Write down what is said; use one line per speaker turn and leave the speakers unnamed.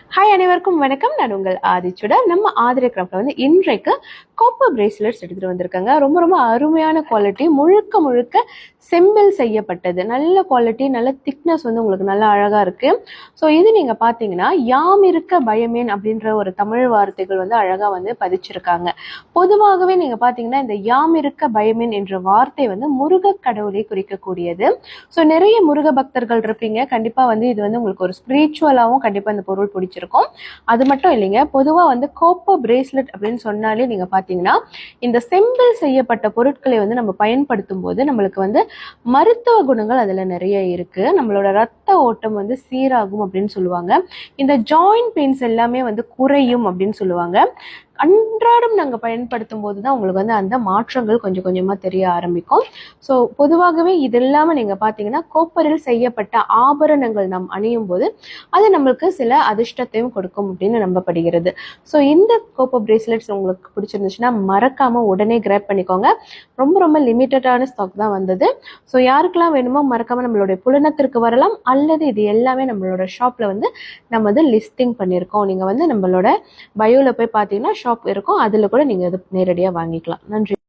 Hi அனைவருக்கும் வணக்கம். நான் உங்கள் ஆதிச்சுட. நம்ம ஆதிரை கிராஃப்ட்ல வந்து இன்றைக்கு காப்பர் பிரேஸ்லெட்ஸ் எடுத்துட்டு வந்திருக்காங்க. ரொம்ப ரொம்ப அருமையான குவாலிட்டி, முழுக்க முழுக்க செம்பில் செய்யப்பட்டது. நல்ல குவாலிட்டி, நல்ல திக்னஸ் வந்து உங்களுக்கு நல்லா அழகா இருக்கு. ஸோ இது நீங்க பாத்தீங்கன்னா யாம் இருக்க பயமேன் அப்படின்ற ஒரு தமிழ் வார்த்தைகள் வந்து அழகா வந்து பதிச்சிருக்காங்க. பொதுவாகவே நீங்க பாத்தீங்கன்னா இந்த யாம் இருக்க பயமேன் என்ற வார்த்தை வந்து முருக கடவுளை குறிக்கக்கூடியது. ஸோ நிறைய முருக பக்தர்கள் இருப்பீங்க. கண்டிப்பா வந்து இது வந்து உங்களுக்கு ஒரு ஸ்பிரிச்சுவலாகவும் கண்டிப்பா இந்த பொருள் பிடிச்சிருக்கும். அது மட்டும் இல்லைங்க, பொதுவா வந்து காப்பர் பிரேஸ்லெட் அப்படின்னு சொன்னாலே நீங்க பாத்தீங்கன்னா இந்த செம்பில் செய்யப்பட்ட பொருட்களை வந்து நம்ம பயன்படுத்தும் போது நம்மளுக்கு வந்து மருத்துவ குணங்கள் அதுல நிறைய இருக்கு. நம்மளோட ரத்த ஓட்டம் வந்து சீராகும் அப்படின்னு சொல்லுவாங்க. இந்த ஜாயிண்ட் பெயின்ஸ் எல்லாமே வந்து குறையும் அப்படின்னு சொல்லுவாங்க. அன்றாடம் நாங்கள் பயன்படுத்தும் போது தான் உங்களுக்கு வந்து அந்த மாற்றங்கள் கொஞ்சம் கொஞ்சமாக தெரிய ஆரம்பிக்கும். ஸோ பொதுவாகவே இது இல்லாமல் நீங்கள் பார்த்தீங்கன்னா கோப்பரில் செய்யப்பட்ட ஆபரணங்கள் நாம் அணியும் போது அது நம்மளுக்கு சில அதிர்ஷ்டத்தையும் கொடுக்கும் அப்படின்னு நம்பப்படுகிறது. ஸோ இந்த கோப்பர் பிரேஸ்லெட்ஸ் உங்களுக்கு பிடிச்சிருந்துச்சுன்னா மறக்காமல் உடனே கிராப் பண்ணிக்கோங்க. ரொம்ப ரொம்ப லிமிட்டடான ஸ்டாக் தான் வந்தது. ஸோ யாருக்கெல்லாம் வேணுமோ மறக்காமல் நம்மளுடைய புலனத்திற்கு வரலாம், அல்லது இது எல்லாமே நம்மளோட ஷாப்பில் வந்து நம்ம வந்து லிஸ்டிங் பண்ணியிருக்கோம். நீங்கள் வந்து நம்மளோட பயோவில் போய் பார்த்தீங்கன்னா ஷாப் இருக்கும், அதில் கூட நீங்கள் இது நேரடியாக வாங்கிக்கலாம். நன்றி.